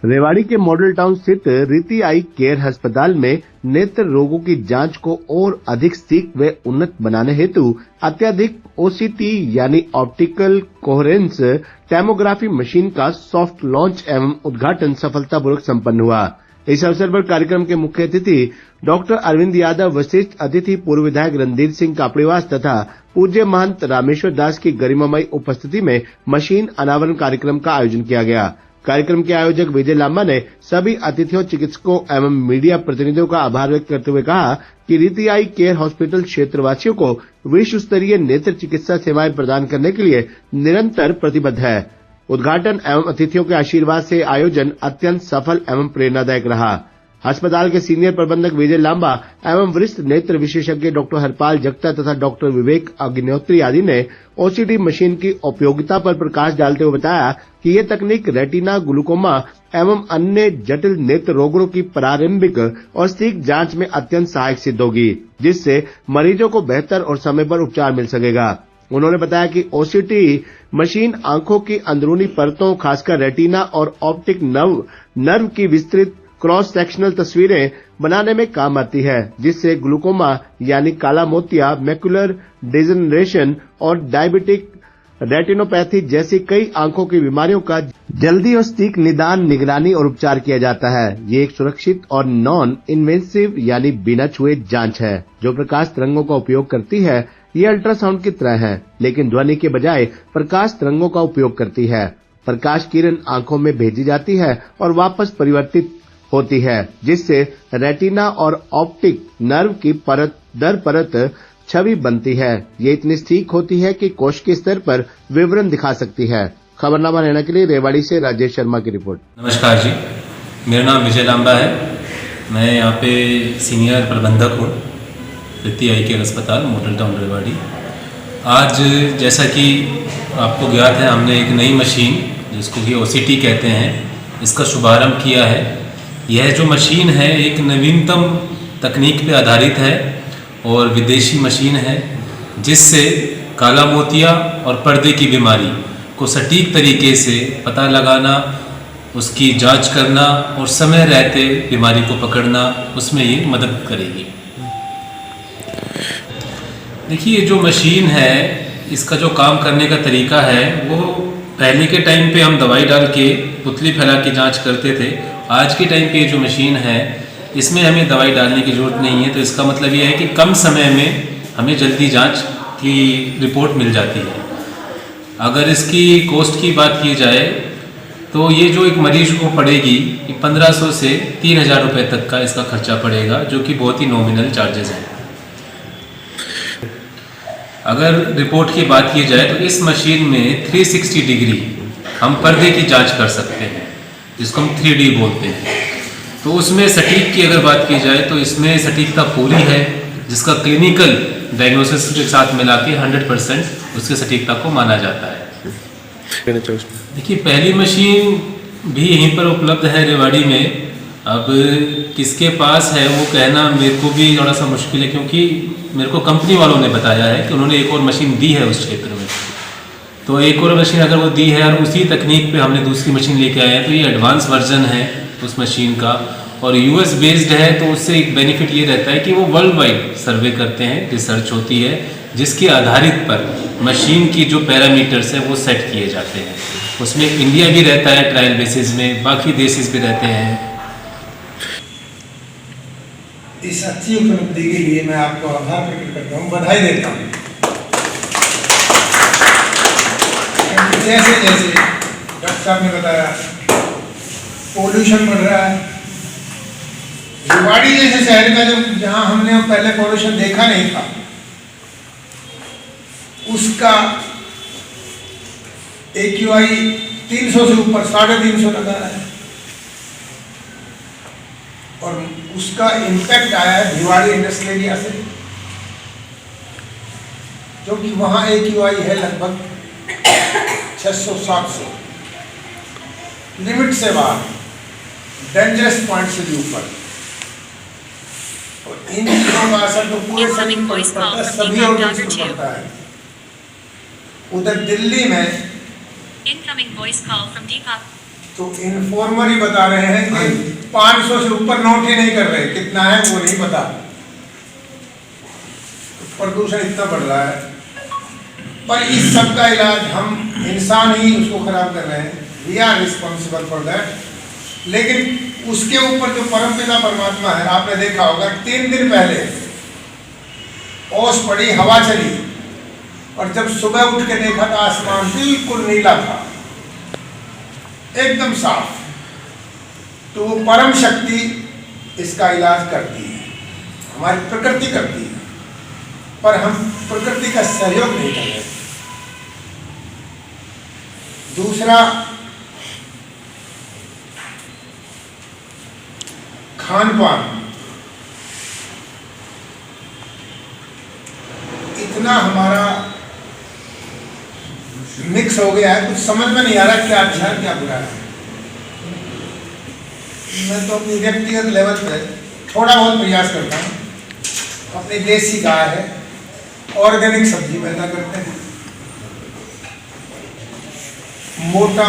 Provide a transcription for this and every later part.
रेवाड़ी के model town स्थित रीति आई केयर अस्पताल में नेत्र रोगों की जांच को और अधिक सटीक व उन्नत बनाने हेतु अत्याधिक ओसीटी यानी ऑप्टिकल कोहेरेंस टैमोग्राफी मशीन का सॉफ्ट लॉन्च एवं उद्घाटन सफलतापूर्वक संपन्न हुआ। इस अवसर पर कार्यक्रम के मुख्य अतिथि डॉक्टर अरविंद यादव, वरिष्ठ अतिथि पूर्व विधायक रणधीर सिंह कापड़ीवास तथा पूज्य महंत रामेश्वर दास की गरिमामयी उपस्थिति में मशीन अनावरण कार्यक्रम का आयोजन किया गया। कार्यक्रम के आयोजक विजय लांबा ने सभी अतिथियों, चिकित्सकों एवं मीडिया प्रतिनिधियों का आभार व्यक्त करते हुए कहा कि रीति आई केयर हॉस्पिटल क्षेत्रवासियों को विश्व स्तरीय नेत्र चिकित्सा सेवाएं प्रदान करने के लिए निरंतर प्रतिबद्ध है। उद्घाटन एवं अतिथियों के आशीर्वाद से आयोजन अत्यंत सफल एवं प्रेरणादायक रहा। अस्पताल के सीनियर प्रबंधक विजय लांबा एवं वरिष्ठ नेत्र विशेषज्ञ डॉक्टर हरपाल जगता तथा डॉक्टर विवेक अग्निहोत्री आदि ने ओसीडी मशीन की उपयोगिता पर प्रकाश डालते हुए बताया कि यह तकनीक रेटिना, ग्लूकोमा एवं अन्य जटिल नेत्र रोगों की प्रारंभिक और सटीक जांच में अत्यंत सहायक सिद्ध होगी, जिससे मरीजों को बेहतर और समय पर उपचार मिल सकेगा। उन्होंने बताया कि ओसीटी मशीन आंखों की अंदरूनी परतों, खासकर रेटिना और ऑप्टिक नर्व की विस्तृत क्रॉस सेक्शनल तस्वीरें बनाने में काम आती है, जिससे ग्लूकोमा यानी काला मोतिया, मैकुलर डिजनरेशन और डायबिटिक रेटिनोपैथी जैसी कई आंखों की बीमारियों का जल्दी और सटीक निदान, निगरानी और उपचार किया जाता है। ये एक सुरक्षित और नॉन इन्वेसिव यानी बिना छुए जांच है, जो प्रकाश तरंगों का उपयोग करती है। ये अल्ट्रासाउंड की तरह है, लेकिन ध्वनि के बजाय प्रकाश तरंगों का उपयोग करती है। प्रकाश किरण आंखों में भेजी जाती है और वापस परिवर्तित होती है, जिससे रेटिना और ऑप्टिक नर्व की परत दर परत छवि बनती है। ये इतनी सटीक होती है कि कोश के स्तर पर विवरण दिखा सकती है। खबरनामा लेने के लिए रेवाड़ी से राजेश शर्मा की रिपोर्ट। नमस्कार जी, मेरा नाम विजय लांबा है। मैं यहाँ पे सीनियर प्रबंधक हूँ रीति आई केयर अस्पताल मॉडल टाउन रेवाड़ी। आज जैसा कि आपको ज्ञात है, हमने एक नई मशीन जिसको कि ओसीटी कहते हैं, इसका शुभारंभ किया है। यह जो मशीन है एक नवीनतम तकनीक पे आधारित है और विदेशी मशीन है, जिससे काला मोतिया और पर्दे की बीमारी को सटीक तरीके से पता लगाना, उसकी जांच करना और समय रहते बीमारी को पकड़ना, उसमें ये मदद करेगी। देखिए, जो मशीन है इसका जो काम करने का तरीका है वो पहले के टाइम पे हम दवाई डाल के पुतली फैला के जांच करते थे। आज के टाइम पे जो मशीन है इसमें हमें दवाई डालने की ज़रूरत नहीं है। तो इसका मतलब ये है कि कम समय में हमें जल्दी जांच की रिपोर्ट मिल जाती है। अगर इसकी कॉस्ट की बात की जाए तो ये जो एक मरीज को पड़ेगी 1500 से 3000 रुपये तक का इसका खर्चा पड़ेगा, जो कि बहुत ही नॉमिनल चार्जेस हैं। अगर रिपोर्ट की बात की जाए तो इस मशीन में 360 डिग्री हम पर्दे की जांच कर सकते हैं, जिसको हम 3D बोलते हैं। तो उसमें सटीक की अगर बात की जाए तो इसमें सटीकता पूरी है, जिसका क्लिनिकल डायग्नोसिस के साथ मिला के 100% उसकी सटीकता को माना जाता है। देखिए, पहली मशीन भी यहीं पर उपलब्ध है रेवाड़ी में। अब किसके पास है वो कहना मेरे को भी थोड़ा सा मुश्किल है, क्योंकि मेरे को कंपनी वालों ने बताया है कि उन्होंने एक और मशीन दी है उस क्षेत्र में। तो एक और मशीन अगर वो दी है और उसी तकनीक पे हमने दूसरी मशीन लेके आए हैं, तो ये एडवांस वर्जन है उस मशीन का और यूएस बेस्ड है। तो उससे एक बेनिफिट ये रहता है कि वो वर्ल्ड वाइड सर्वे करते हैं, रिसर्च होती है, जिसके आधारित पर मशीन की जो पैरामीटर्स है वो सेट किए जाते हैं। उसमें इंडिया भी रहता है ट्रायल बेसिस में, बाकी देशेस भी रहते हैं। इस अच्छी उपलब्धि के लिए मैं आपको आभार प्रकट करता हूँ, बधाई देता हूँ। जैसे जैसे डॉक्टर साहब ने बताया पोल्यूशन बढ़ रहा है, रेवाड़ी जैसे शहर का जो जहाँ हमने पहले पोल्यूशन देखा नहीं था, उसका AQI 300 से ऊपर 350 लगा है और उसका इम्पैक्ट आया है भिवाड़ी इंडस्ट्रियल एरिया से, जो कि वहाँ AQI है लगभग 600-700, लिमिट से बाहर, डेंजरस पॉइंट से भी ऊपर। और इन चीजों का असर तो पूरे शरीर पर पड़ता है, सभी ऑर्गन्स पर पड़ता है। उधर दिल्ली में तो इन्फॉर्मर ही बता रहे हैं कि 500 से ऊपर नोट ही नहीं कर रहे, कितना है वो नहीं पता। तो प्रदूषण इतना बढ़ रहा है, पर इस सब का इलाज हम इंसान ही उसको खराब कर रहे हैं। We are responsible for that. लेकिन उसके ऊपर जो परमपिता परमात्मा है, आपने देखा होगा 3 दिन पहले ओस पड़ी, हवा चली, और जब सुबह उठ के देखा तो आसमान बिल्कुल नीला था, एकदम साफ। तो वो परम शक्ति इसका इलाज करती है, हमारी प्रकृति करती है, पर हम प्रकृति का सहयोग नहीं कर रहे। दूसरा, खान पान इतना हमारा मिक्स हो गया है, कुछ समझ में नहीं आ रहा क्या अच्छा है क्या बुरा है। मैं तो अपनी व्यक्तिगत लेवल पे थोड़ा बहुत प्रयास करता हूँ। अपनी देसी गाय है, ऑर्गेनिक सब्जी पैदा करते हैं, मोटा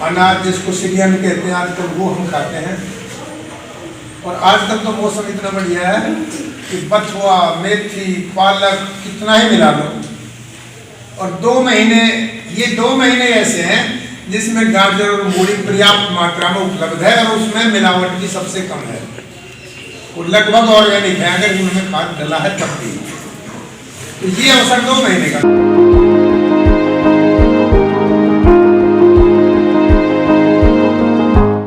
अनाज जिसको सिरियन कहते हैं आजकल, वो हम खाते हैं। और आजकल तो मौसम इतना बढ़िया है कि बथुआ, मेथी, पालक कितना ही मिला लो। और 2 महीने, ये 2 महीने ऐसे हैं जिसमें गाजर और मूली पर्याप्त मात्रा में उपलब्ध है, और उसमें मिलावट की सबसे कम है, वो लगभग ऑर्गेनिक है, अगर उनमें खाद डला है तब भी। तो ये अवसर 2 महीने का।